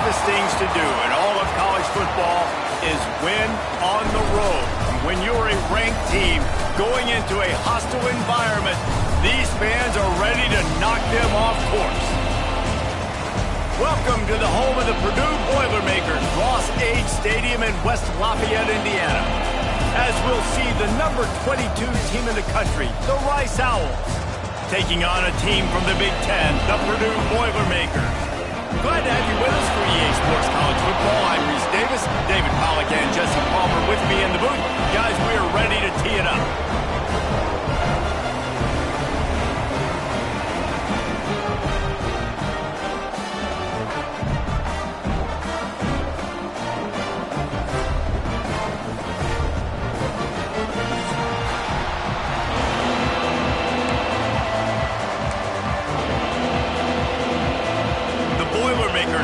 toughest things to do in all of college football is win on the road. When you're a ranked team going into a hostile environment, these fans are ready to knock them off course. Welcome to the home of the Purdue Boilermakers, Ross-Ade Stadium in West Lafayette, Indiana. As we'll see the number 22 team in the country, the Rice Owls, taking on a team from the Big Ten, the Purdue Boilermakers. Glad to have you with us for EA Sports College Football. I'm Reese Davis, David Pollack and Jesse Palmer with me in the booth. Guys, we are ready to tee it up.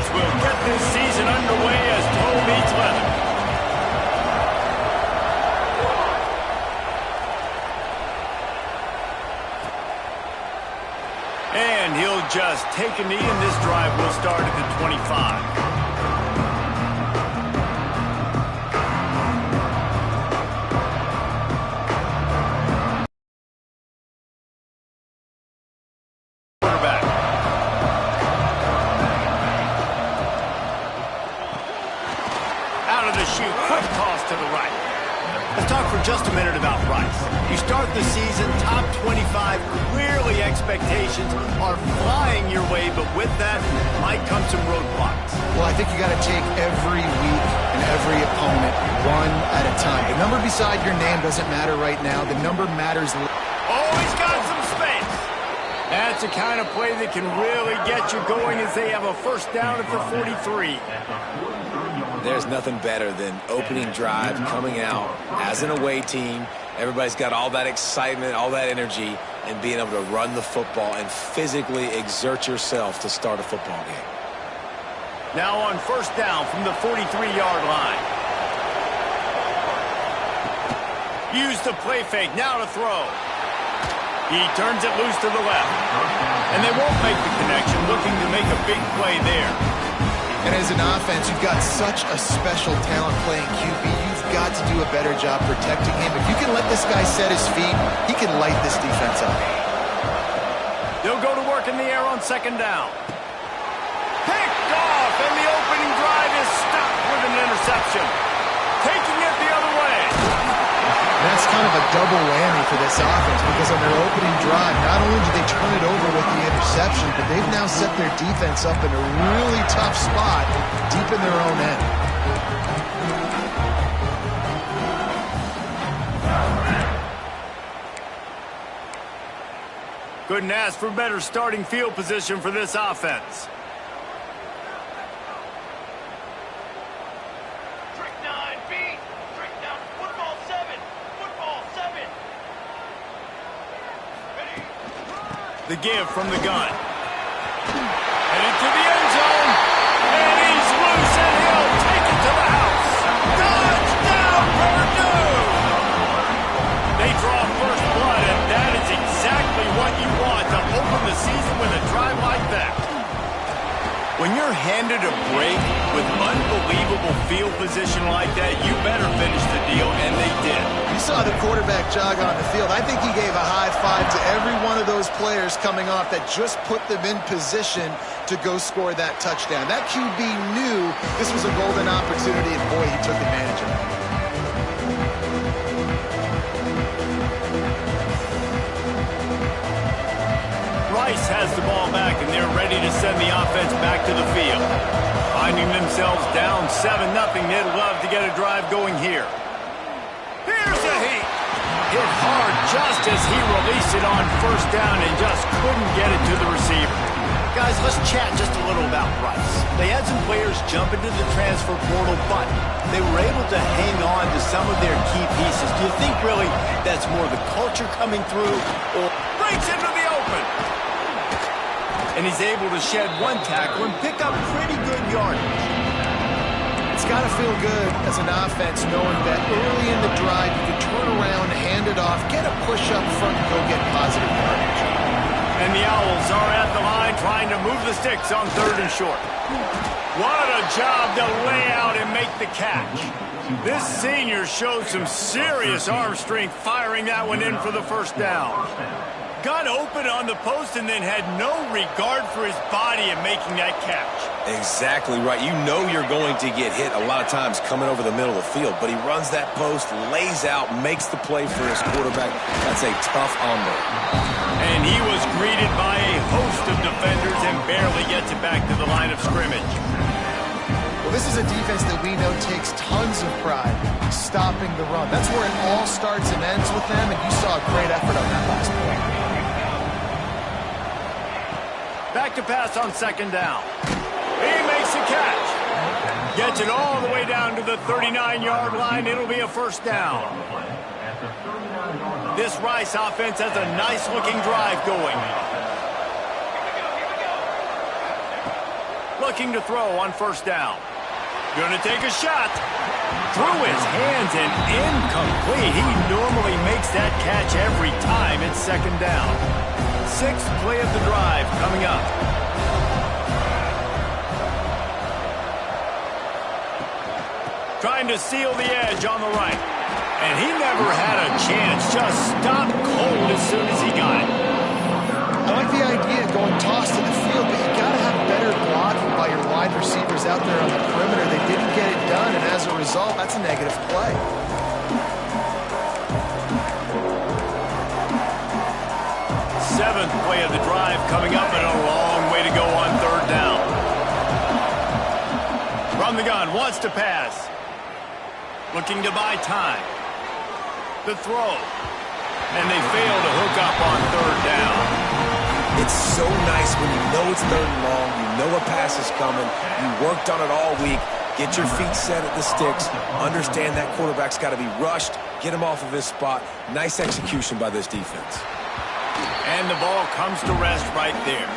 Will get this season underway as toe meets leather. And he'll just take a knee, and this drive will start at the 25. Quick toss to the right. Let's talk for just a minute about Rice. You start the season top 25. Clearly expectations are flying your way, but with that might come some roadblocks. Well, I think you got to take every week and every opponent one at a time. The number beside your name doesn't matter right now. The number matters. Oh, he's got some space. That's the kind of play that can really get you going as they have a first down at the 43. There's nothing better than opening drive, coming out as an away team. Everybody's got all that excitement, all that energy, and being able to run the football and physically exert yourself to start a football game. Now on first down from the 43-yard line. Use the play fake, now to throw. He turns it loose to the left. And they won't make the connection, looking to make a big play there. And as an offense, you've got such a special talent playing QB. You've got to do a better job protecting him. If you can let this guy set his feet, he can light this defense up. They'll go to work in the air on second down. Picked off, and the opening drive is stopped with an interception. Taking it the other way. That's kind of a double whammy for this offense, because on their opening drive, not only did they turn it over with the interception, but they've now set their defense up in a really tough spot deep in their own end. Couldn't ask for better starting field position for this offense. The give from the gun. Headed to the end zone. And he's loose, and he'll take it to the house. Touchdown, Purdue! They draw first blood, and that is exactly what you want to open the season with a drive like that. When you're handed a break with unbelievable field position like that, you better finish the deal, and they did. You saw the quarterback jog on the field. I think he gave a high five to every one of those players coming off that just put them in position to go score that touchdown. That QB knew this was a golden opportunity, and boy, he took advantage of it. Rice has the ball back, and they're ready to send the offense back to the field. Finding themselves down 7-0, they'd love to get a drive going here. Here's a heat. Hit hard just as he released it on first down and just couldn't get it to the receiver. Guys, let's chat just a little about Rice. They had some players jump into the transfer portal, but they were able to hang on to some of their key pieces. Do you think really that's more the culture coming through, or breaks into the open? And he's able to shed one tackle and pick up pretty good yardage. It's got to feel good as an offense knowing that early in the drive you can turn around, hand it off, get a push up front, and go get positive yardage. And the Owls are at the line trying to move the sticks on 3rd and short. What a job to lay out and make the catch. This senior showed some serious arm strength firing that one in for the first down. Got open on the post and then had no regard for his body in making that catch. Exactly right. You know you're going to get hit a lot of times coming over the middle of the field, but he runs that post, lays out, makes the play for his quarterback. That's a tough hombre. And he was greeted by a host of defenders and barely gets it back to the line of scrimmage. Well, this is a defense that we know takes tons of pride stopping the run. That's where it all starts and ends with them, and you saw a great effort on that last play. Back to pass on 2nd down. He makes the catch. Gets it all the way down to the 39-yard line. It'll be a 1st down. This Rice offense has a nice-looking drive going. Looking to throw on 1st down. Going to take a shot. Through his hands and incomplete. He normally makes that catch every time. It's 2nd down. 6th play of the drive coming up. Trying to seal the edge on the right. And he never had a chance. Just stopped cold as soon as he got it. I like the idea of going toss to the field, but you got to have better blocking by your wide receivers out there on the perimeter. They didn't get it done, and as a result, that's a negative play. Seventh play of the drive coming up, and a long way to go on 3rd down. From the gun, wants to pass. Looking to buy time. The throw. And they fail to hook up on 3rd down. It's so nice when you know it's 3rd and long, you know a pass is coming, you worked on it all week, get your feet set at the sticks, understand that quarterback's got to be rushed, get him off of his spot. Nice execution by this defense. And the ball comes to rest right there.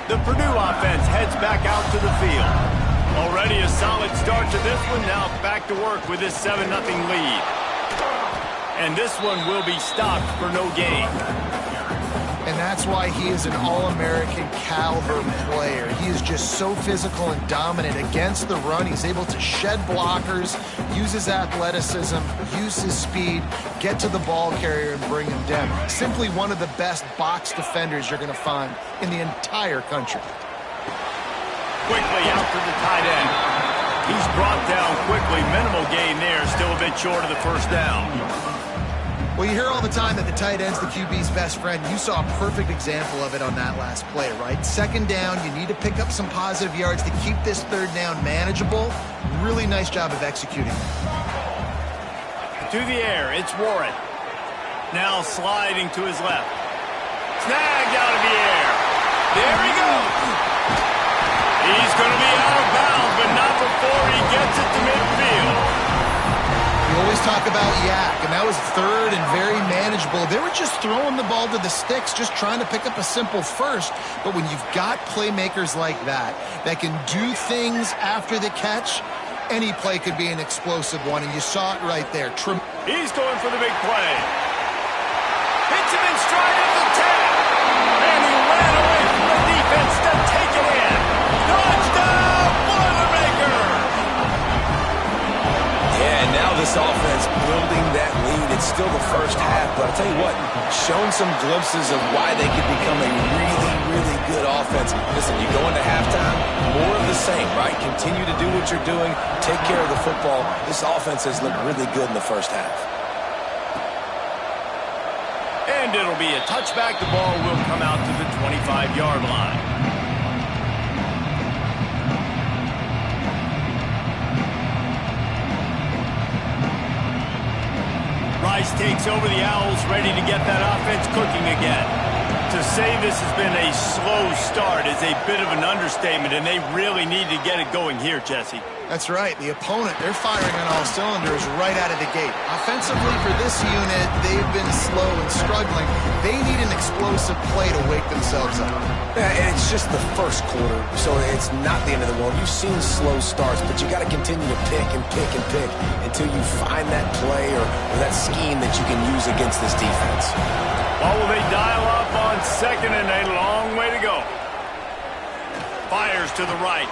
The Purdue offense heads back out to the field. Already a solid start to this one. Now back to work with this 7-0 lead. And this one will be stopped for no gain. And that's why he is an All-American caliber player. He is just so physical and dominant against the run. He's able to shed blockers, use his athleticism, use his speed, get to the ball carrier and bring him down. Simply one of the best box defenders you're going to find in the entire country. Quickly out to the tight end. He's brought down quickly. Minimal gain there. Still a bit short of the 1st down. Well, you hear all the time that the tight end's the QB's best friend. You saw a perfect example of it on that last play, right? 2nd down, you need to pick up some positive yards to keep this 3rd down manageable. Really nice job of executing. To the air, it's Warren. Now sliding to his left. Snagged out of the air. There he goes. He's going to be out of bounds, but not before he gets it to midfield. You always talk about Yak, and that was 3rd and very manageable. They were just throwing the ball to the sticks, just trying to pick up a simple 1st. But when you've got playmakers like that can do things after the catch, any play could be an explosive one, and you saw it right there. He's going for the big play. Hits him in stride at the 10. And he ran away from the defense to take it in. Touchdown, Boilermaker! Yeah, and now this offense building that lead. It's still the 1st half, but I'll tell you what, shown some glimpses of why they could become a really, really good offense. Listen, you go into halftime, more of the same, right? Continue to do what you're doing, take care of the football. This offense has looked really good in the 1st half. And it'll be a touchback. The ball will come out to the 25-yard line. Rice takes over the Owls, ready to get that offense cooking again. To say this has been a slow start is a bit of an understatement, and they really need to get it going here, Jesse. That's right. The opponent, they're firing on all cylinders right out of the gate. Offensively for this unit, they've been slow and struggling. They need an explosive play to wake themselves up. Yeah, and it's just the first quarter, so it's not the end of the world. You've seen slow starts, but you got to continue to pick and pick and pick until you find that play or that scheme that you can use against this defense. Well, will they dial up on second and a long way to go? Fires to the right.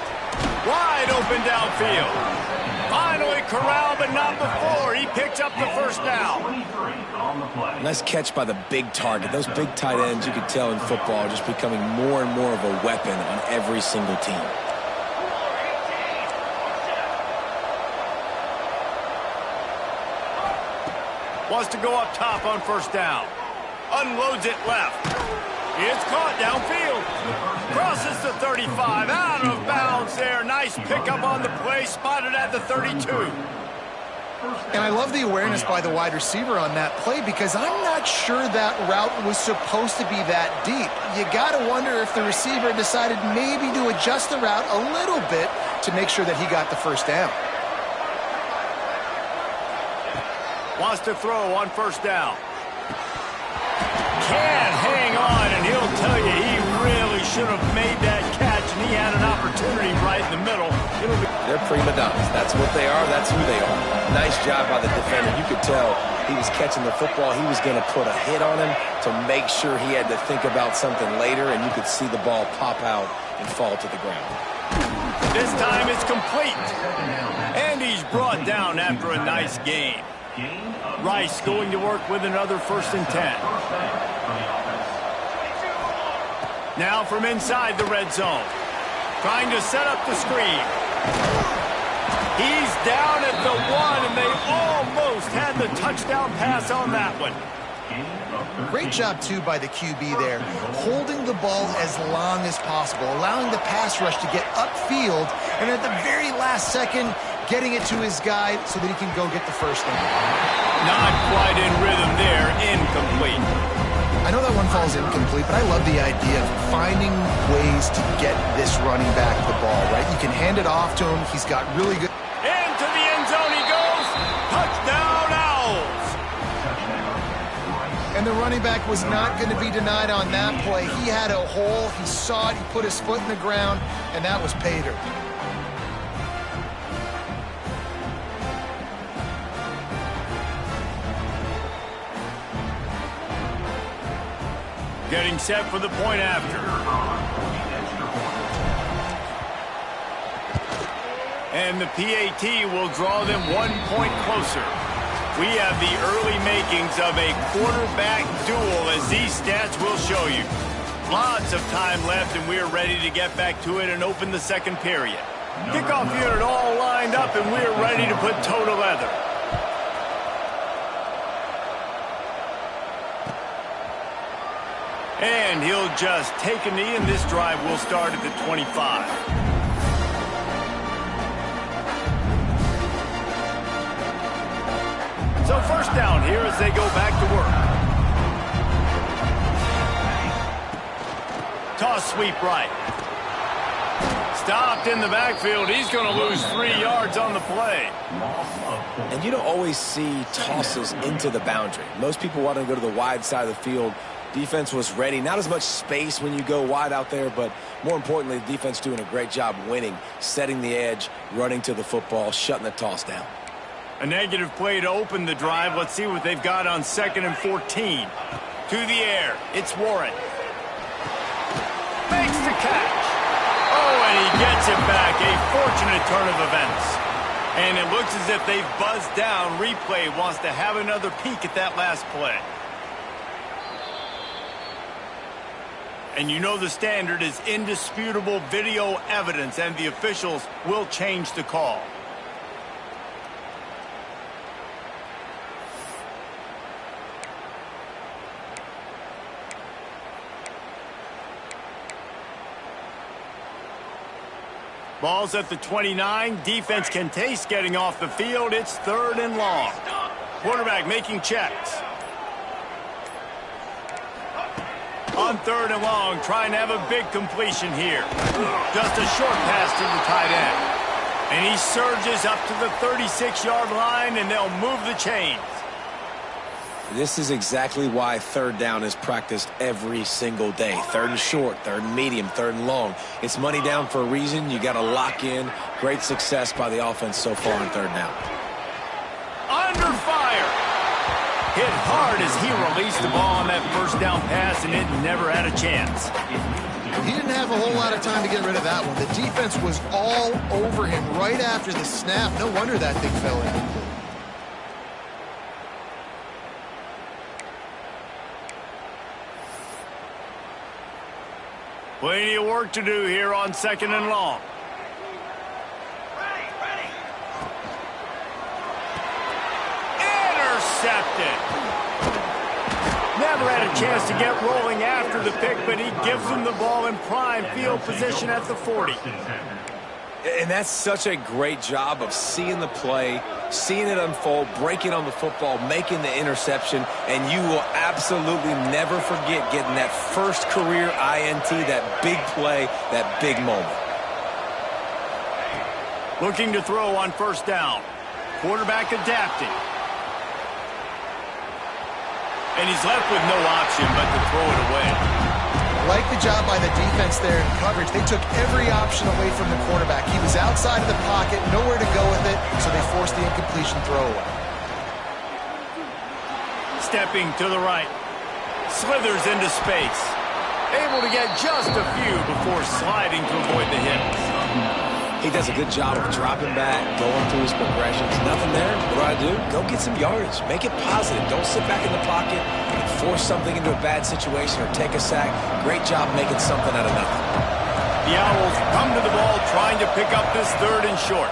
Wide open downfield. Finally corralled, but not before. He picks up the first down. Nice catch by the big target. Those big tight ends, you could tell in football, are just becoming more and more of a weapon on every single team. Wants to go up top on first down. Unloads it left. It's caught downfield. Crosses the 35. Out of bounds there. Nice pickup on the play. Spotted at the 32. And I love the awareness by the wide receiver on that play because I'm not sure that route was supposed to be that deep. You got to wonder if the receiver decided maybe to adjust the route a little bit to make sure that he got the first down. Wants to throw on first down. Can't hang on, and he'll tell you he really should have made that catch, and he had an opportunity right in the middle. They're prima donnas. That's what they are. That's who they are. Nice job by the defender. You could tell he was catching the football. He was going to put a hit on him to make sure he had to think about something later, and you could see the ball pop out and fall to the ground. This time it's complete. And he's brought down after a nice gain. Rice going to work with another 1st and 10. Now from inside the red zone. Trying to set up the screen. He's down at the 1, and they almost had the touchdown pass on that one. Great job, too, by the QB there, holding the ball as long as possible, allowing the pass rush to get upfield, and at the very last second, getting it to his guy so that he can go get the first down. Not quite in rhythm there, incomplete. I know that one falls incomplete, but I love the idea of finding ways to get this running back the ball, right? You can hand it off to him. He's got really good... Into the end zone he goes. Touchdown, Owls. And the running back was not going to be denied on that play. He had a hole. He saw it. He put his foot in the ground, and that was pay dirt. Getting set for the point after. And the PAT will draw them 1 point closer. We have the early makings of a quarterback duel, as these stats will show you. Lots of time left, and we're ready to get back to it and open the second period. Kickoff unit all lined up, and we're ready to put toe to leather. And he'll just take a knee, and this drive will start at the 25. So first down here as they go back to work. Toss sweep right. Stopped in the backfield. He's going to lose 3 yards on the play. And you don't always see tosses into the boundary. Most people want to go to the wide side of the field. Defense was ready. Not as much space when you go wide out there, but more importantly, the defense doing a great job winning, setting the edge, running to the football, shutting the toss down. A negative play to open the drive. Let's see what they've got on 2nd and 14. To the air. It's Warren. Makes the catch. Oh, and he gets it back. A fortunate turn of events. And it looks as if they've buzzed down. Replay wants to have another peek at that last play. And you know the standard is indisputable video evidence, and the officials will change the call. Ball's at the 29. Defense can taste getting off the field. It's 3rd and long. Quarterback making checks. On 3rd and long, trying to have a big completion here. Just a short pass to the tight end. And he surges up to the 36-yard line, and they'll move the chains. This is exactly why 3rd down is practiced every single day. 3rd and short, 3rd and medium, 3rd and long. It's money down for a reason. You got to lock in. Great success by the offense so far on 3rd down. Under fire. Hit hard as he released the ball on that first down pass, and it never had a chance. He didn't have a whole lot of time to get rid of that one. The defense was all over him right after the snap. No wonder that thing fell in. Plenty of work to do here on 2nd and long. Intercepted. Never had a chance to get rolling after the pick, but he gives them the ball in prime field position at the 40. And that's such a great job of seeing the play, seeing it unfold, breaking on the football, making the interception, and you will absolutely never forget getting that first career INT, that big play, that big moment. Looking to throw on 1st down. Quarterback adapting. And he's left with no option but to throw it away. Like the job by the defense there in coverage. They took every option away from the quarterback. He was outside of the pocket, nowhere to go with it, so they forced the incompletion throwaway. Stepping to the right. Slithers into space. Able to get just a few before sliding to avoid the hits. He does a good job of dropping back, going through his progressions. Nothing there. What do? Go get some yardage. Make it positive. Don't sit back in the pocket and force something into a bad situation or take a sack. Great job making something out of nothing. The Owls come to the ball trying to pick up this 3rd and short.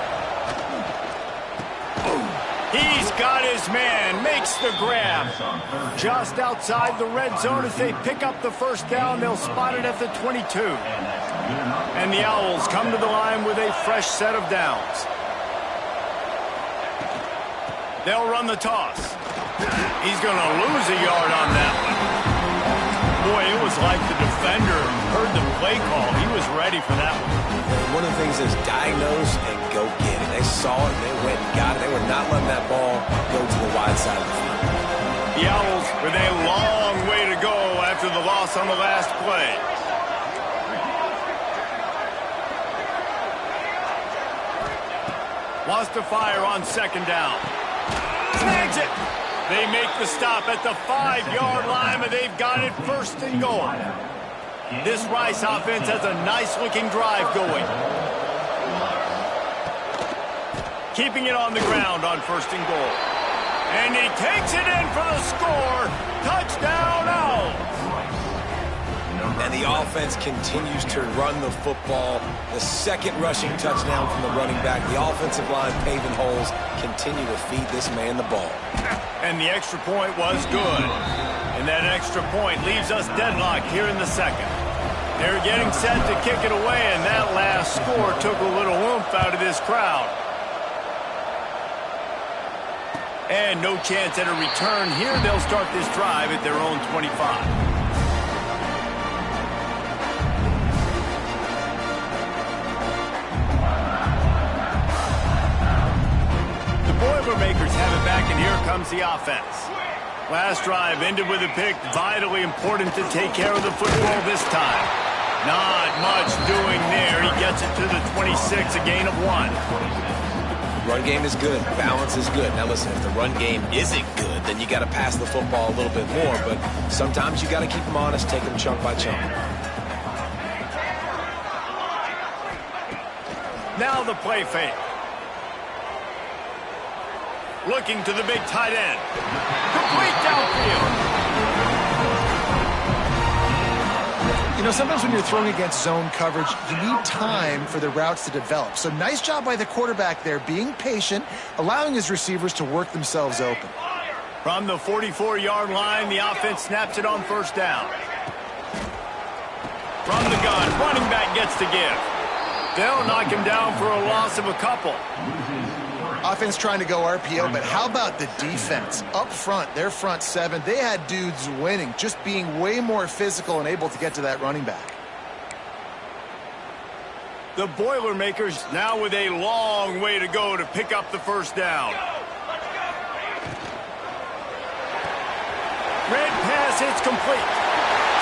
He's got his man. Makes the grab. Just outside the red zone as they pick up the 1st down. They'll spot it at the 22. And the Owls come to the line with a fresh set of downs. They'll run the toss. He's going to lose a yard on that one. Boy, it was like the defender heard the play call. He was ready for that one. One of the things is diagnose and go get it. They saw it, they went and got it. They were not letting that ball go to the wide side of the field. The Owls with a long way to go after the loss on the last play. Wants to fire on 2nd down. Snags it. They make the stop at the 5-yard line, but they've got it 1st and goal. This Rice offense has a nice-looking drive going. Keeping it on the ground on 1st and goal. And he takes it in for the score. Touchdown, Owls. And the offense continues to run the football. The 2nd rushing touchdown from the running back. The offensive line paving holes. Continue to feed this man the ball. And the extra point was good. And that extra point leaves us deadlocked here in the 2nd. They're getting set to kick it away, and that last score took a little oomph out of this crowd. And no chance at a return here. They'll start this drive at their own 25. Boilermakers have it back, and here comes the offense. Last drive ended with a pick. Vitally important to take care of the football this time. Not much doing there. He gets it to the 26, a gain of 1. Run game is good. Balance is good. Now listen, if the run game isn't good, then you got to pass the football a little bit more. But sometimes you got to keep them honest, take them chunk by chunk. Now the play fake. Looking to the big tight end. Complete downfield. You know, sometimes when you're throwing against zone coverage, you need time for the routes to develop. So nice job by the quarterback there, being patient, allowing his receivers to work themselves open. From the 44-yard line, the offense snaps it on 1st down. From the gun, running back gets to give. They'll knock him down for a loss of a couple. Offense trying to go RPO, but how about the defense? Up front, their front seven, they had dudes winning, just being way more physical and able to get to that running back. The Boilermakers now with a long way to go to pick up the first down. Red pass hits complete.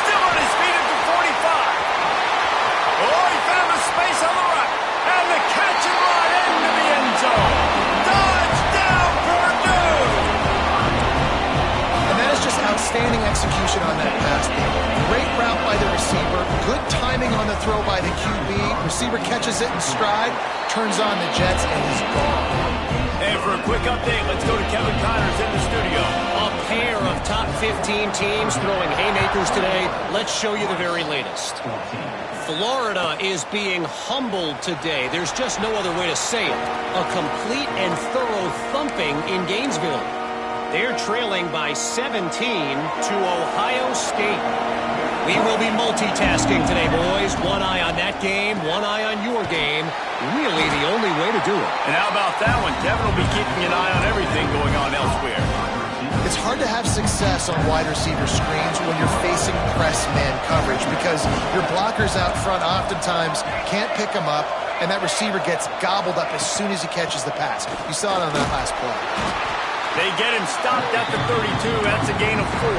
Still on his feet at the 45. Oh, he found a space on the right. And the catch and run into the end zone. Touchdown, Purdue! And that is just outstanding execution on that pass. Great route by the receiver. Good timing on the throw by the QB. Receiver catches it in stride, turns on the jets, and he's gone. And for a quick update, let's go to Kevin Connors in the studio. A pair of top 15 teams throwing haymakers today. Let's show you the very latest. Florida is being humbled today. There's just no other way to say it. A complete and thorough thumping in Gainesville. They're trailing by 17 to Ohio State. We will be multitasking today, boys. One eye on that game, one eye on your game. Really the only way to do it. And how about that one? Kevin will be keeping an eye on everything going on elsewhere. It's hard to have success on wide receiver screens when you're facing press man coverage because your blockers out front oftentimes can't pick them up, and that receiver gets gobbled up as soon as he catches the pass. You saw it on that last play. They get him stopped at the 32. That's a gain of 4.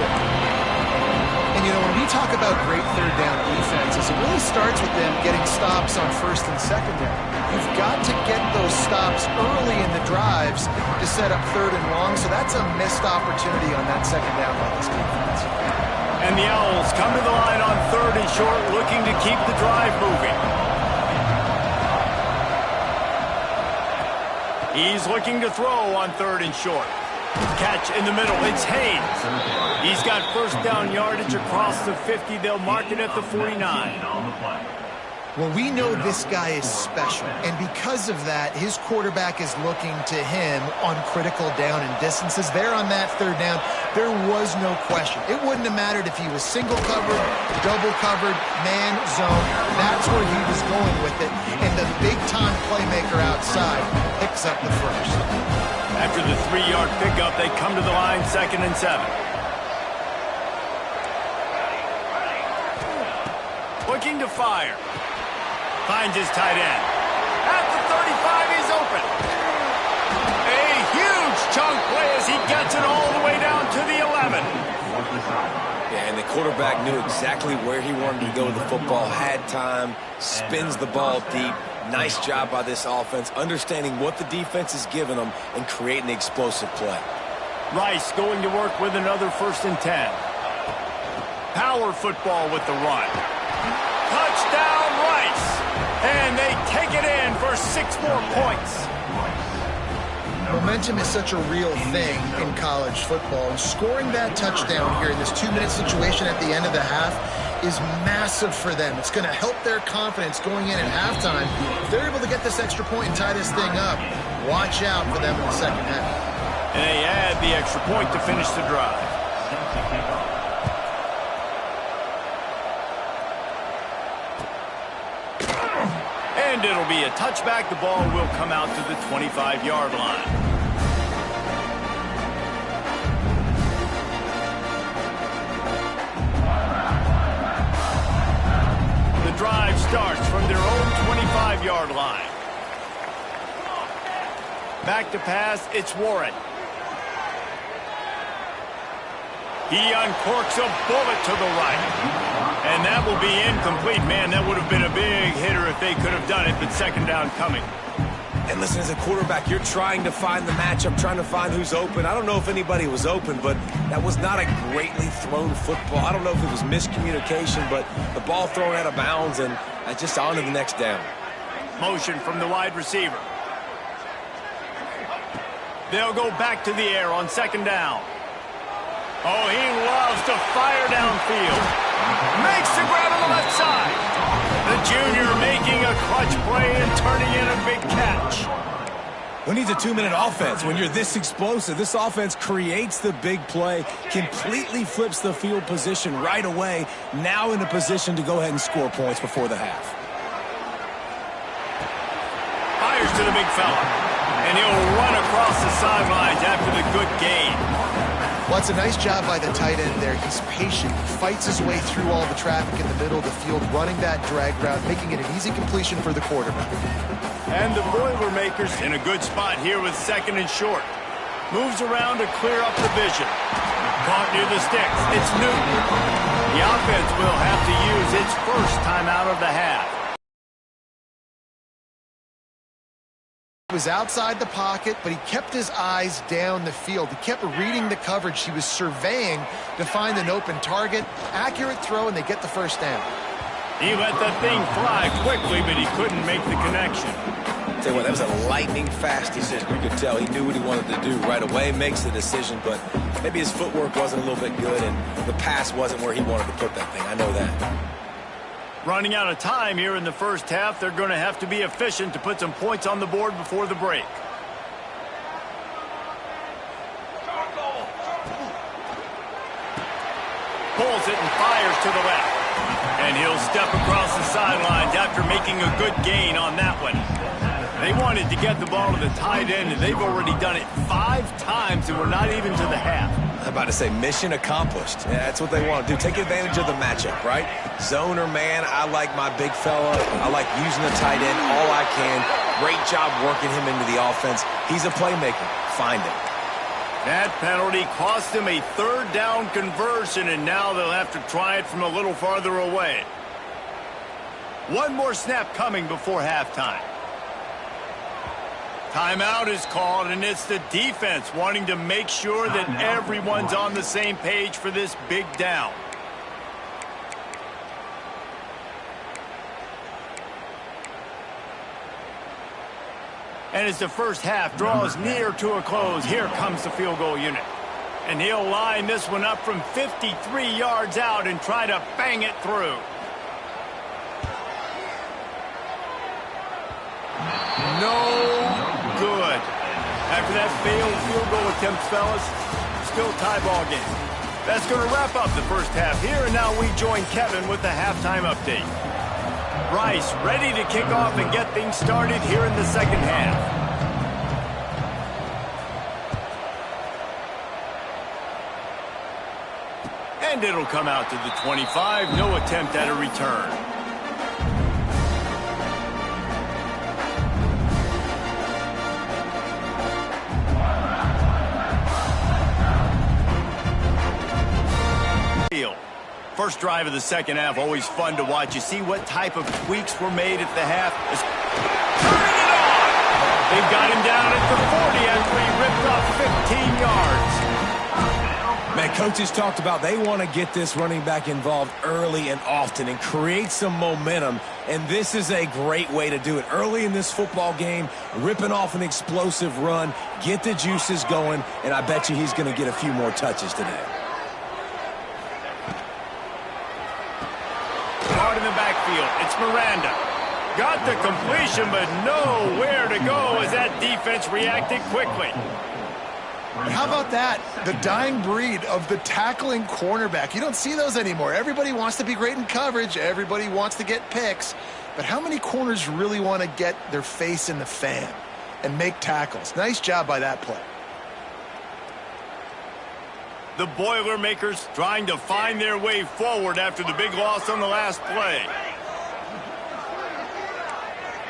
And, you know, when we talk about great third down defenses, it really starts with them getting stops on first and second down. You've got to get those stops early in the drives to set up third and long, so that's a missed opportunity on that second down by this defense. And the Owls come to the line on third and short, looking to keep the drive moving. He's looking to throw on third and short. Catch in the middle. It's Haynes. He's got first down yardage across the 50. They'll mark it at the 49. Well, we know this guy is special, and because of that, his quarterback is looking to him on critical down and distances. There on that third down, there was no question. It wouldn't have mattered if he was single covered, double covered, man, zone. That's where he was going with it, and the big-time playmaker outside picks up the first. After the 3-yard pickup, they come to the line, 2nd and 7. Looking to fire. Finds his tight end. At the 35, he's open. A huge chunk play as he gets it all the way down to the 11. Yeah, and the quarterback knew exactly where he wanted to go with the football, had time, spins the ball deep. Nice job by this offense, understanding what the defense is giving them and creating the explosive play. Rice going to work with another 1st and 10. Power football with the run. Touchdown, Rice. And they take it in for 6 more points. Momentum is such a real thing in college football, and scoring that touchdown here in this 2-minute situation at the end of the half is massive for them. It's going to help their confidence going in at halftime. If they're able to get this extra point and tie this thing up, watch out for them in the second half. And they add the extra point to finish the drive. And it'll be a touchback. The ball will come out to the 25-yard line. The drive starts from their own 25-yard line. Back to pass, it's Warren. He uncorks a bullet to the right. And that will be incomplete. Man, that would have been a big hitter if they could have done it, but second down coming. And listen, as a quarterback, you're trying to find the matchup, trying to find who's open. I don't know if anybody was open, but that was not a greatly thrown football. I don't know if it was miscommunication, but the ball thrown out of bounds, and just on to the next down. Motion from the wide receiver. They'll go back to the air on second down. Oh, he loves to fire downfield. Makes the grab on the left side. The junior making a clutch play and turning in a big catch. Who needs a 2-minute offense when you're this explosive? This offense creates the big play, completely flips the field position right away, now in a position to go ahead and score points before the half. Fires to the big fella. And he'll run across the sidelines after the good gain. Well, it's a nice job by the tight end there. He's patient. He fights his way through all the traffic in the middle of the field, running that drag route, making it an easy completion for the quarterback. And the Boilermakers in a good spot here with 2nd and short. Moves around to clear up the vision. Caught near the sticks. It's Newton. The offense will have to use its first timeout of the half. He was outside the pocket, but he kept his eyes down the field. He kept reading the coverage. He was surveying to find an open target. Accurate throw, and they get the first down. He let that thing fly quickly, but he couldn't make the connection. Tell you what, that was a lightning-fast decision. You could tell he knew what he wanted to do right away, makes the decision, but maybe his footwork wasn't a little bit good, and the pass wasn't where he wanted to put that thing. I know that. Running out of time here in the first half, they're going to have to be efficient to put some points on the board before the break. Pulls it and fires to the left. And he'll step across the sidelines after making a good gain on that one. They wanted to get the ball to the tight end, and they've already done it 5 times, and we're not even to the half. I'm about to say mission accomplished. Yeah, that's what they want to do. Take advantage of the matchup, right? Zone or man, I like my big fella. I like using the tight end all I can. Great job working him into the offense. He's a playmaker. Find him. That penalty cost them a 3rd down conversion, and now they'll have to try it from a little farther away. One more snap coming before halftime. Timeout is called, and it's the defense wanting to make sure that everyone's on the same page for this big down. And as the first half draws near to a close, here comes the field goal unit. And he'll line this one up from 53 yards out and try to bang it through. No good. After that failed field goal attempt, fellas, still tie ball game. That's going to wrap up the first half here, and now we join Kevin with the halftime update. Rice ready to kick off and get things started here in the second half. And it'll come out to the 25. No attempt at a return. First drive of the second half, always fun to watch. You see what type of tweaks were made at the half. Turning it on! They've got him down at the 40 after he ripped off 15 yards. Man, coaches talked about they want to get this running back involved early and often and create some momentum, and this is a great way to do it. Early in this football game, ripping off an explosive run, get the juices going, and I bet you he's going to get a few more touches today. Hard in the backfield, it's Miranda. Got the completion, but nowhere to go as that defense reacted quickly. How about that? The dying breed of the tackling cornerback. You don't see those anymore. Everybody wants to be great in coverage. Everybody wants to get picks. But how many corners really want to get their face in the fan and make tackles? Nice job by that play. The Boilermakers trying to find their way forward after the big loss on the last play.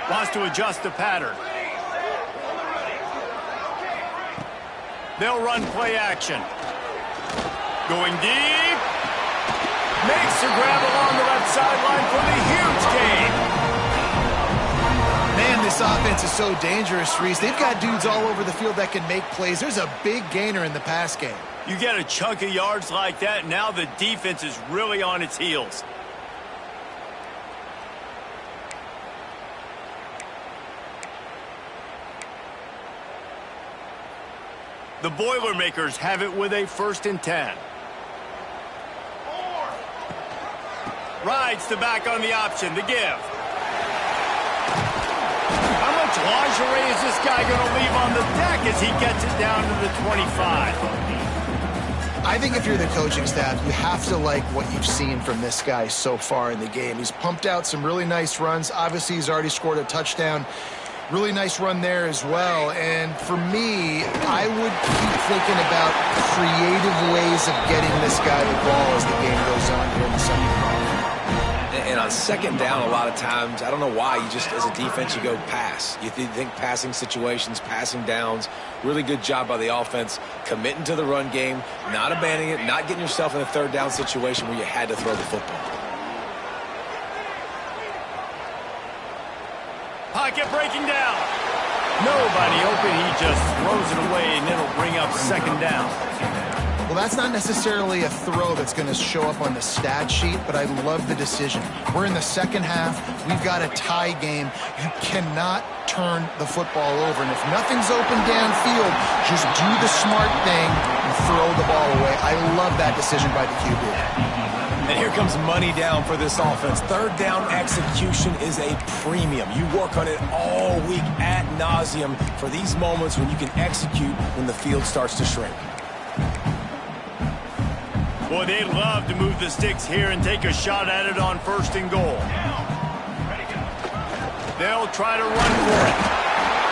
Wants to adjust the pattern. They'll run play action. Going deep. Makes the grab along the left sideline for the huge gain. Man, this offense is so dangerous, Reese. They've got dudes all over the field that can make plays. There's a big gainer in the pass game. You get a chunk of yards like that, now the defense is really on its heels. The Boilermakers have it with a 1st and 10. Rides the back on the option, the give. How much lingerie is this guy going to leave on the deck as he gets it down to the 25? I think if you're the coaching staff, you have to like what you've seen from this guy so far in the game. He's pumped out some really nice runs. Obviously, he's already scored a touchdown. Really nice run there as well. And for me, I would keep thinking about creative ways of getting this guy the ball as the game goes on here in the second half. And on second down, a lot of times, I don't know why, you just, as a defense, you go pass. You think passing situations, passing downs. Really good job by the offense, committing to the run game, not abandoning it, not getting yourself in a third down situation where you had to throw the football. Pocket breaking down. Nobody open. He just throws it away, and it'll bring up second down. Well, that's not necessarily a throw that's going to show up on the stat sheet, but I love the decision. We're in the second half. We've got a tie game. You cannot turn the football over. And if nothing's open downfield, just do the smart thing and throw the ball away. I love that decision by the QB. And here comes money down for this offense. Third down execution is a premium. You work on it all week ad nauseum for these moments when you can execute when the field starts to shrink. Boy, they'd love to move the sticks here and take a shot at it on first and goal. They'll try to run for it.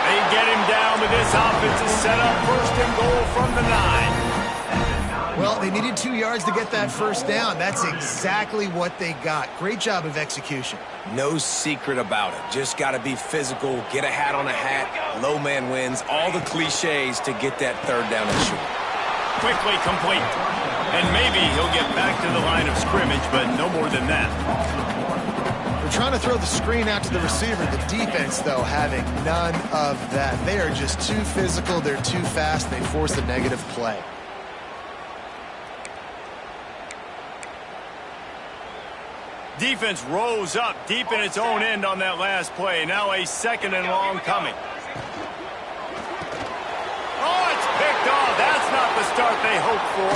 They get him down, but this offense is set up first and goal from the 9. Well, they needed 2 yards to get that first down. That's exactly what they got. Great job of execution. No secret about it. Just got to be physical, get a hat on a hat, low man wins, all the cliches to get that third down and short. Quickly complete. And maybe he'll get back to the line of scrimmage, but no more than that. They're trying to throw the screen out to the receiver. The defense, though, having none of that. They are just too physical. They're too fast. They force a negative play. Defense rose up deep in its own end on that last play. Now a second and long coming. Oh, it's picked off. That's not the start they hoped for.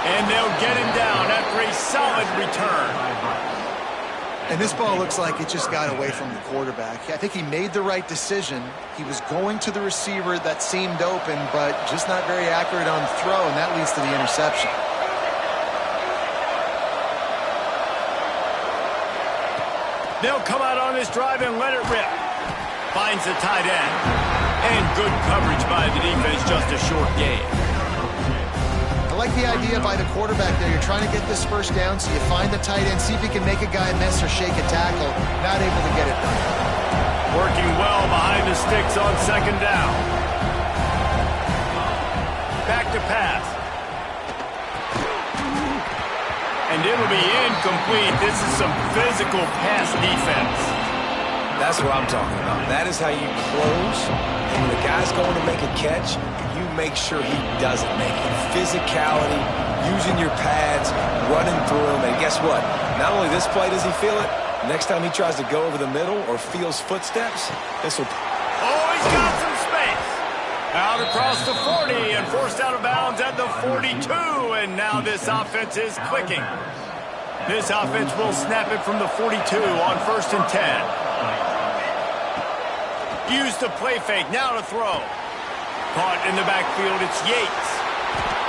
And they'll get him down after a solid return. And this ball looks like it just got away from the quarterback. I think he made the right decision. He was going to the receiver that seemed open, but just not very accurate on the throw, and that leads to the interception. They'll come out on this drive and let it rip. Finds the tight end. And good coverage by the defense, just a short gain. I like the idea by the quarterback there. You're trying to get this first down, so you find the tight end, see if he can make a guy miss or shake a tackle. Not able to get it done. Working well behind the sticks on second down. Back to pass. And it'll be incomplete. This is some physical pass defense. That's what I'm talking about. That is how you close. And when the guy's going to make a catch, you make sure he doesn't make it. Physicality, using your pads, running through him. And guess what? Not only this play does he feel it, next time he tries to go over the middle or feels footsteps, this will... Oh, he's got some space. Out across the 40 and forced out of bounds at the 42. And now this offense is clicking. This offense will snap it from the 42 on first and 10. Use the play fake, now to throw. Caught in the backfield, it's Yates.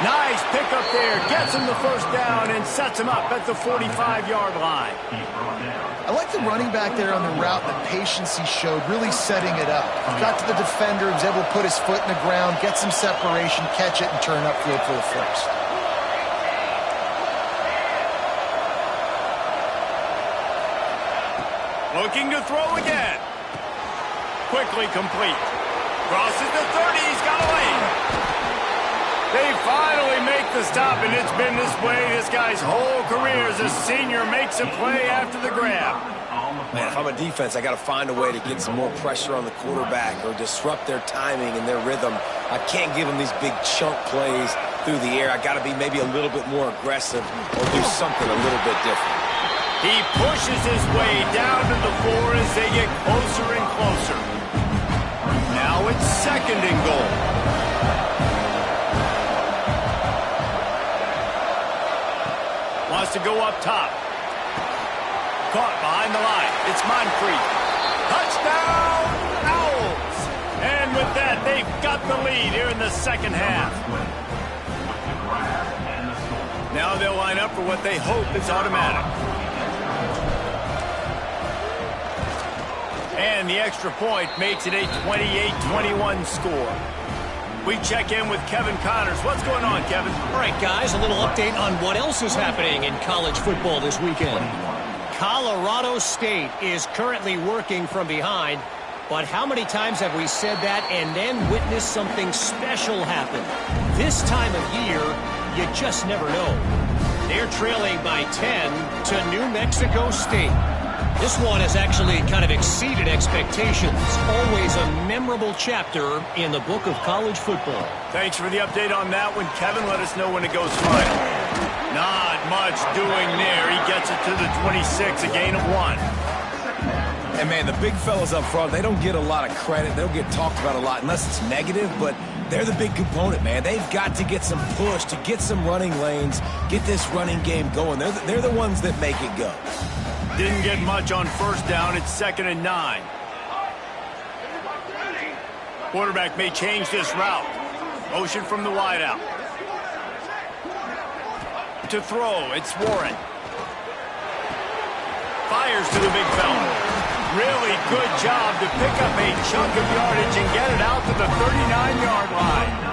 Nice pickup there, gets him the first down and sets him up at the 45-yard line. I like the running back there on the route, the patience he showed, really setting it up. Got to the defender, was able to put his foot in the ground, get some separation, catch it, and turn upfield for the first. Looking to throw again. Quickly complete. Crosses the 30. He's got a lane. They finally make the stop, and it's been this way this guy's whole career as a senior makes a play after the grab. Man, if I'm a defense, I got to find a way to get some more pressure on the quarterback or disrupt their timing and their rhythm. I can't give them these big chunk plays through the air. I got to be maybe a little bit more aggressive or do something a little bit different. He pushes his way down to the floor as they get closer and closer. Now it's second and goal. Wants to go up top. Caught behind the line. It's Moncrief. Touchdown, Owls! And with that, they've got the lead here in the second half. Now they'll line up for what they hope is automatic. And And the extra point makes it a 28-21 score. We check in with Kevin Connors. What's going on, Kevin? All right, guys, a little update on what else is happening in college football this weekend. Colorado State is currently working from behind, but how many times have we said that and then witnessed something special happen? This time of year, you just never know. They're trailing by 10 to New Mexico State. This one has actually kind of exceeded expectations. Always a memorable chapter in the book of college football. Thanks for the update on that one, Kevin. Let us know when it goes final. Not much doing there. He gets it to the 26, a gain of 1. And, man, the big fellas up front, they don't get a lot of credit. They don't get talked about a lot unless it's negative, but they're the big component, man. They've got to get some push, to get some running lanes, get this running game going. They're the ones that make it go. Didn't get much on first down. It's 2nd and 9. Quarterback may change this route. Motion from the wideout. To throw, it's Warren. Fires to the big fella. Really good job to pick up a chunk of yardage and get it out to the 39-yard line.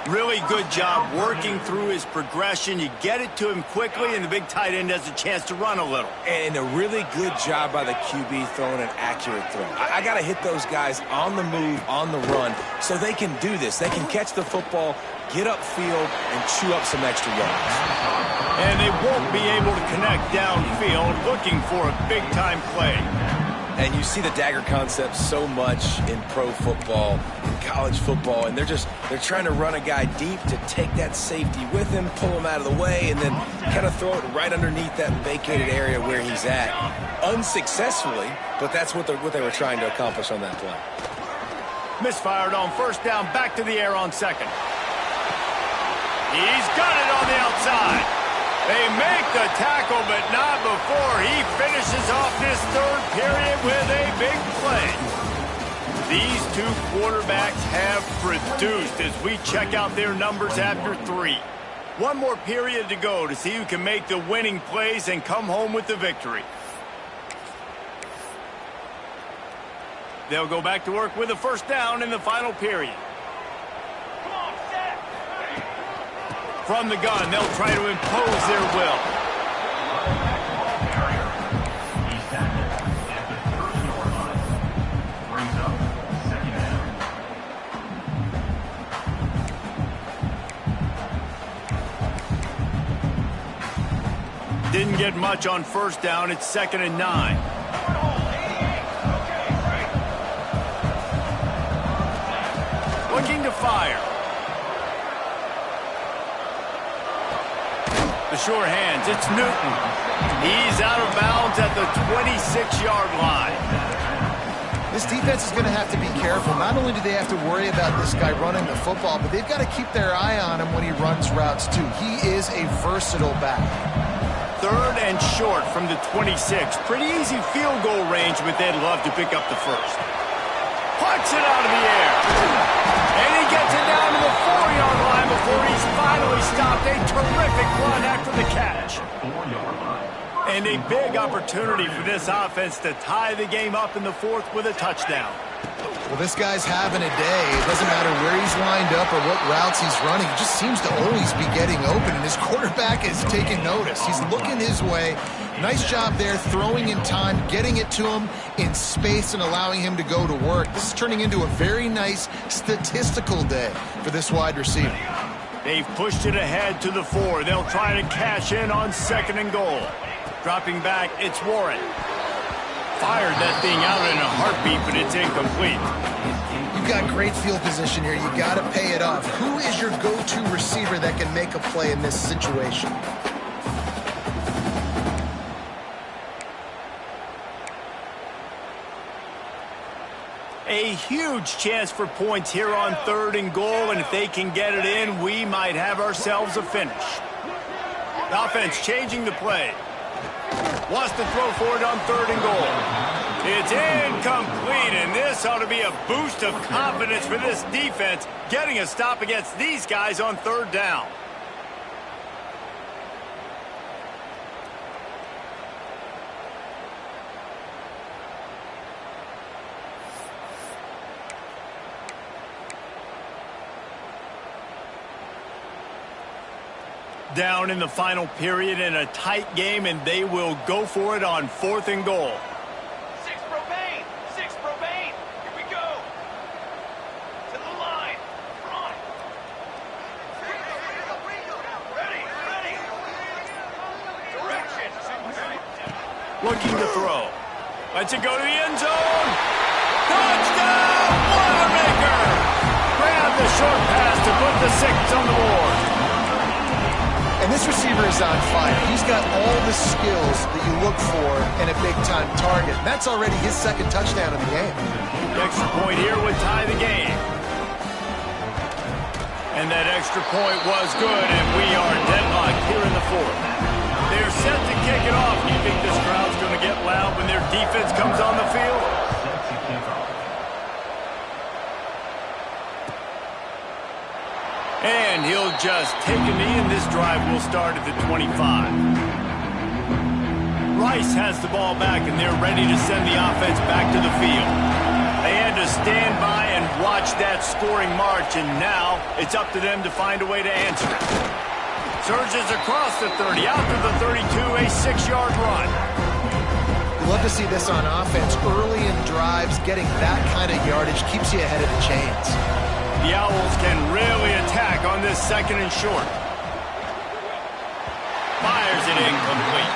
Really good job working through his progression. You get it to him quickly, and the big tight end has a chance to run a little. And a really good job by the QB throwing an accurate throw. I got to hit those guys on the move, on the run, so they can do this. They can catch the football, get upfield, and chew up some extra yards. And they won't be able to connect downfield, looking for a big-time play. And you see the dagger concept so much in pro football, in college football, and they're trying to run a guy deep to take that safety with him, pull him out of the way, and then kind of throw it right underneath that vacated area where he's at. Unsuccessfully, but that's what they were trying to accomplish on that play. Misfired on first down, back to the air on second. He's got it on the outside. They make the tackle, but not before he finishes off this third period with a big play. These two quarterbacks have produced as we check out their numbers after 3. One more period to go to see who can make the winning plays and come home with the victory. They'll go back to work with a first down in the final period. From the gun, they'll try to impose their will. Didn't get much on first down. It's 2nd and 9. Looking to fire. The sure hands, it's Newton. He's out of bounds at the 26-yard line. This defense is going to have to be careful. Not only do they have to worry about this guy running the football, but they've got to keep their eye on him when he runs routes too. He is a versatile back. 3rd and short from the 26. Pretty easy field goal range, but they'd love to pick up the first. Puts it out of the air. And he gets it down to the 4-yard line before he's finally stopped. A terrific run after the catch. And a big opportunity for this offense to tie the game up in the 4th with a touchdown. Well, this guy's having a day. It doesn't matter where he's lined up or what routes he's running. He just seems to always be getting open, and his quarterback is taking notice. He's looking his way. Nice job there, throwing in time, getting it to him in space and allowing him to go to work. This is turning into a very nice statistical day for this wide receiver. They've pushed it ahead to the 4. They'll try to cash in on 2nd and goal. Dropping back, it's Warren. Fired that thing out in a heartbeat, but it's incomplete. You've got great field position here. You got to pay it off. Who is your go-to receiver that can make a play in this situation? A huge chance for points here on 3rd and goal, and if they can get it in, we might have ourselves a finish. The offense changing the play. Wants to throw for it on 3rd and goal. It's incomplete, and this ought to be a boost of confidence for this defense, getting a stop against these guys on 3rd down. Down in the final period in a tight game, and they will go for it on 4th and goal. Six propane! Six propane! Here we go! To the line! Front! Ready! Ready! Direction! Looking to throw. Lets it go to the end zone. Touchdown! Boilermaker! Grab the short pass to put the 6 on the board. And this receiver is on fire. He's got all the skills that you look for in a big-time target. That's already his 2nd touchdown of the game. The extra point here would tie the game. And that extra point was good, and we are deadlocked here in the 4th. They're set to kick it off. Do you think this crowd's going to get loud when their defense comes on the field? And he'll just take a knee, and this drive will start at the 25. Rice has the ball back, and they're ready to send the offense back to the field. They had to stand by and watch that scoring march, and now it's up to them to find a way to answer it. Surges across the 30, out to the 32, a 6-yard run. Love to see this on offense. Early in drives, getting that kind of yardage keeps you ahead of the chains. The Owls can really attack on this 2nd and short. Fires it incomplete.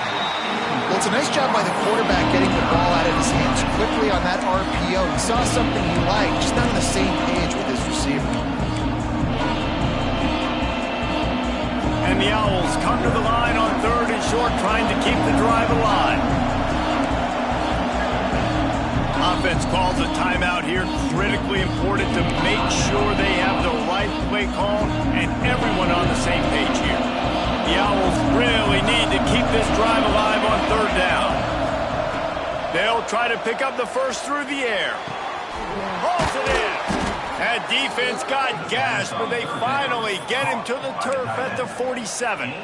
Well, it's a nice job by the quarterback getting the ball out of his hands quickly on that RPO. He saw something he liked, just not on the same page with his receiver. And the Owls come to the line on 3rd and short, trying to keep the drive alive. Offense calls a timeout here. Critically important to make sure they have the right play call and everyone on the same page here. The Owls really need to keep this drive alive on 3rd down. They'll try to pick up the first through the air. Rolls it in. That defense got gashed, but they finally get him to the turf at the 47.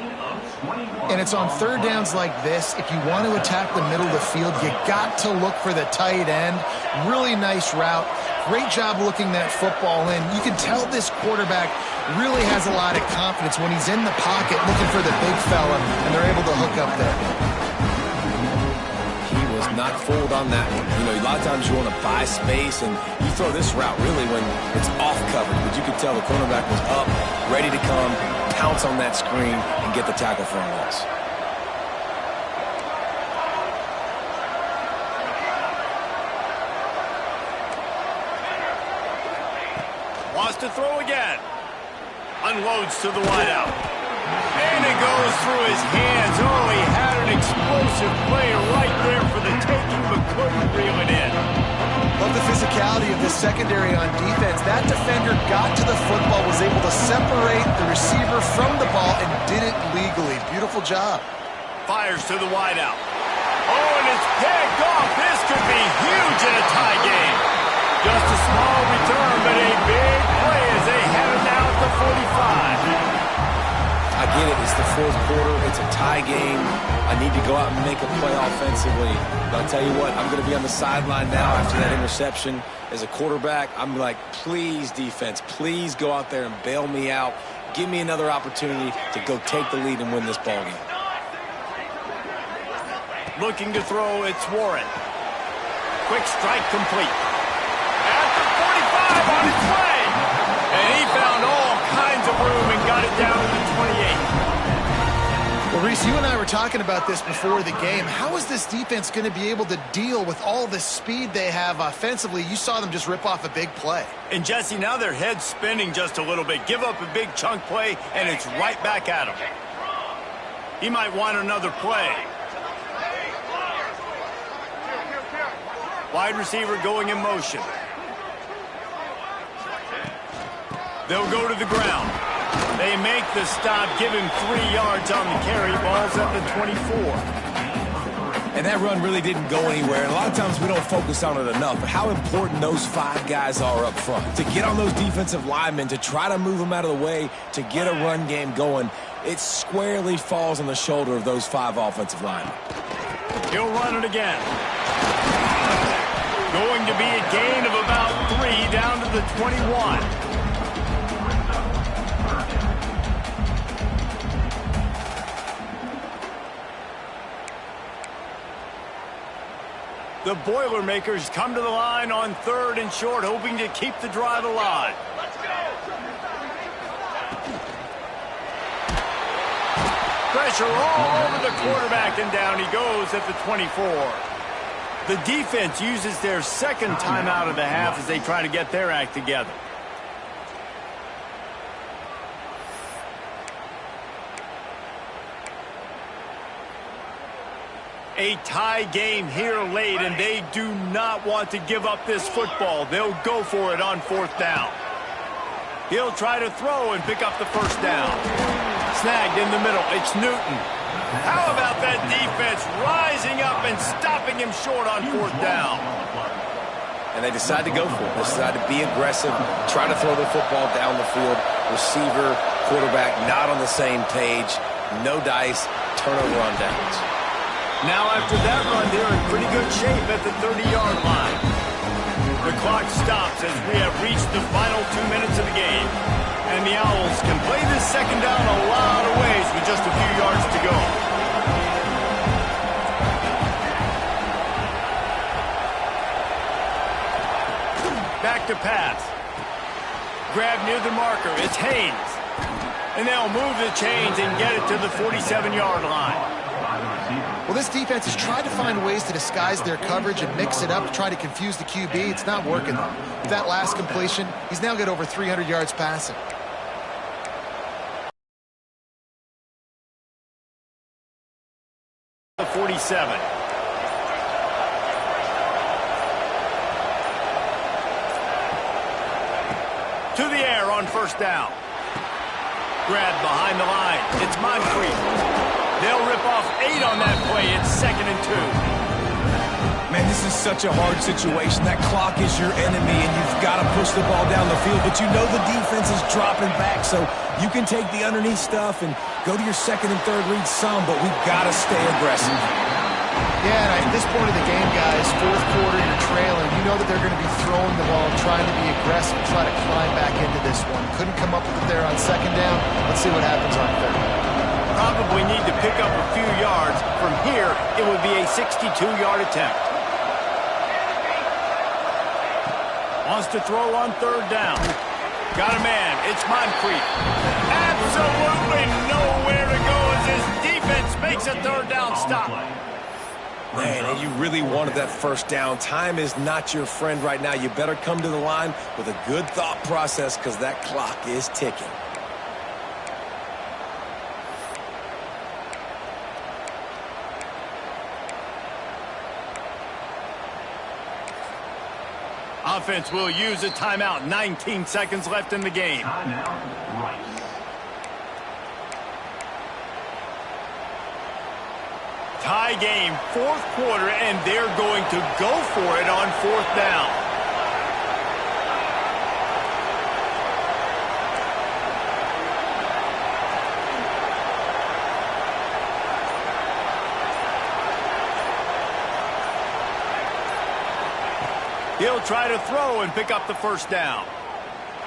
And it's on 3rd downs like this. If you want to attack the middle of the field, you got to look for the tight end. Really nice route. Great job looking that football in. You can tell this quarterback really has a lot of confidence when he's in the pocket looking for the big fella, and they're able to hook up there. He was not fooled on that one. You know, a lot of times you want to buy space, and you throw this route really when it's off covered. But you could tell the cornerback was up, ready to come, pounce on that screen, and get the tackle for a loss. Wants to throw again. Unloads to the wideout. And it goes through his hands. Oh, he had an explosive play right there for the taking, but couldn't reel it in. Love the physicality of this secondary on defense. That defender got to the football, was able to separate the receiver from the ball, and did it legally. Beautiful job. Fires to the wideout. Oh, and it's picked off. This could be huge in a tie game. Just a small return, but a big play as they have it now at the 45. I get it. It's the 4th quarter. It's a tie game. I need to go out and make a play offensively. But I'll tell you what, I'm going to be on the sideline now after that interception. As a quarterback, I'm like, please, defense, please go out there and bail me out. Give me another opportunity to go take the lead and win this ball game. Looking to throw, it's Warren. Quick strike complete. At the 45 on its way. And he found all kinds of room and got it down to the 28. Well, Reese, you and I were talking about this before the game. How is this defense going to be able to deal with all the speed they have offensively? You saw them just rip off a big play. And, Jesse, now their head's spinning just a little bit. Give up a big chunk play, and it's right back at him. He might want another play. Wide receiver going in motion. They'll go to the ground. They make the stop, give him 3 yards on the carry. Ball's at the 24. And that run really didn't go anywhere. And a lot of times we don't focus on it enough. But how important those 5 guys are up front. To get on those defensive linemen, to try to move them out of the way, to get a run game going, it squarely falls on the shoulder of those 5 offensive linemen. He'll run it again. Going to be a gain of about 3 down to the 21. The Boilermakers come to the line on 3rd and short, hoping to keep the drive alive. Let's go! Pressure all over the quarterback, and down he goes at the 24. The defense uses their second timeout of the half as they try to get their act together. A tie game here late, and they do not want to give up this football. They'll go for it on 4th down. He'll try to throw and pick up the first down. Snagged in the middle. It's Newton. How about that defense rising up and stopping him short on 4th down? And they decide to go for it. They decide to be aggressive, try to throw the football down the field. Receiver, quarterback, not on the same page. No dice, turnover on downs. Now after that run, they're in pretty good shape at the 30-yard line. The clock stops as we have reached the final 2 minutes of the game. And the Owls can play this second down a lot of ways with just a few yards to go. Back to pass. Grab near the marker. It's Haynes. And they'll move the chains and get it to the 47-yard line. Well, this defense has tried to find ways to disguise their coverage and mix it up to try to confuse the QB. It's not working, though. With that last completion, he's now got over 300 yards passing. The 47. To the air on 1st down. Grab behind the line. It's Moncrief. They'll rip off 8 on that play. It's 2nd and 2. Man, this is such a hard situation. That clock is your enemy, and you've got to push the ball down the field. But you know the defense is dropping back, so you can take the underneath stuff and go to your 2nd and 3rd read some, but we've got to stay aggressive. Yeah, and at this point of the game, guys, 4th quarter, you're trailing. You know that they're going to be throwing the ball, trying to be aggressive, try to climb back into this one. Couldn't come up with it there on 2nd down. Let's see what happens on 3rd. Probably need to pick up a few yards. From here, it would be a 62-yard attempt. Wants to throw on 3rd down. Got a man. It's Moncrief. Absolutely nowhere to go as his defense makes a 3rd down stop. Man, and you really wanted that 1st down. Time is not your friend right now. You better come to the line with a good thought process because that clock is ticking. Offense will use a timeout. 19 seconds left in the game. Tie game, 4th quarter, and they're going to go for it on 4th down. He'll try to throw and pick up the 1st down.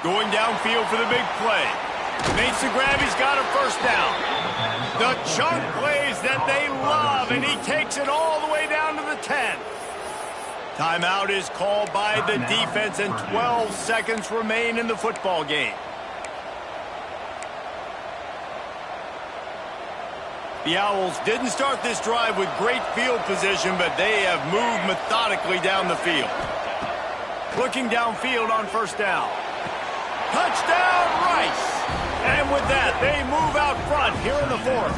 Going downfield for the big play. Makes the grab. He's got a 1st down. The chunk plays that they love, and he takes it all the way down to the 10. Timeout is called by the defense, and 12 seconds remain in the football game. The Owls didn't start this drive with great field position, but they have moved methodically down the field. Looking downfield on 1st down. Touchdown, Rice! And with that, they move out front here in the 4th.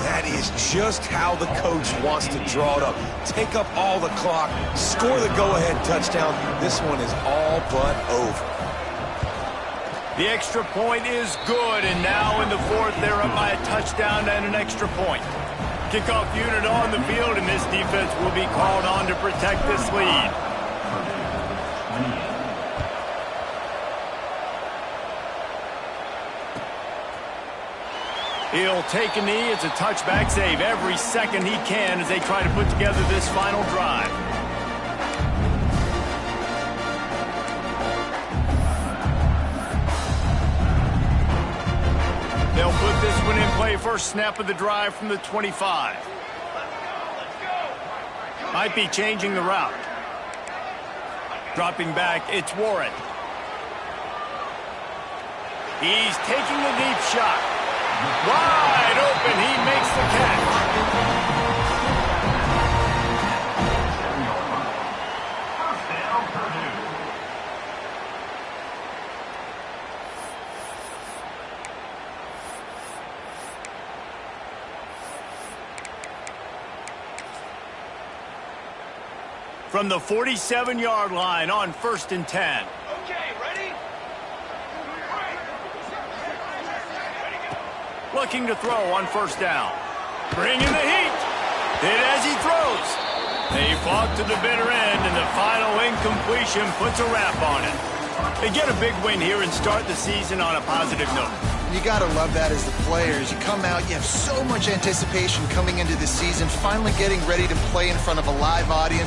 That is just how the coach wants to draw it up. Take up all the clock, score the go-ahead touchdown. This one is all but over. The extra point is good, and now in the 4th, they're up by a touchdown and an extra point. Kickoff unit on the field, and this defense will be called on to protect this lead. He'll take a knee. It's a touchback. Save every second he can as they try to put together this final drive. They'll put this one in play. First snap of the drive from the 25. Might be changing the route. Dropping back, it's Warren. He's taking the deep shot. Wide open, he makes the catch. From the 47-yard line on 1st and 10. Okay, ready? Looking to throw on 1st down. Bringing the heat. Hit as he throws. They fought to the bitter end, and the final incompletion puts a wrap on it. They get a big win here and start the season on a positive note. You got to love that as the players. You come out, you have so much anticipation coming into the season, finally getting ready to play in front of a live audience.